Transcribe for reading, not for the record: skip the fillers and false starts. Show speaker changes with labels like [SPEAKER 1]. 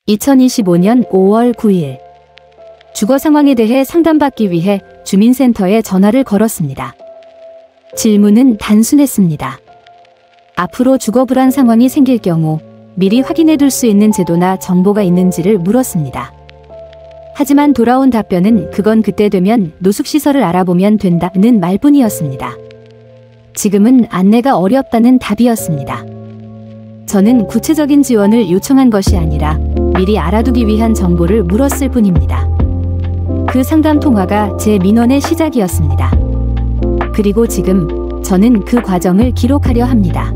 [SPEAKER 1] 2025년 5월 9일 주거 상황에 대해 상담받기 위해 주민센터에 전화를 걸었습니다. 질문은 단순했습니다. 앞으로 주거 불안 상황이 생길 경우 미리 확인해둘 수 있는 제도나 정보가 있는지를 물었습니다. 하지만 돌아온 답변은 그건 그때 되면 노숙시설을 알아보면 된다는 말뿐이었습니다. 지금은 안내가 어렵다는 답이었습니다. 저는 구체적인 지원을 요청한 것이 아니라 미리 알아두기 위한 정보를 물었을 뿐입니다. 그 상담 통화가 제 민원의 시작이었습니다. 그리고 지금 저는 그 과정을 기록하려 합니다.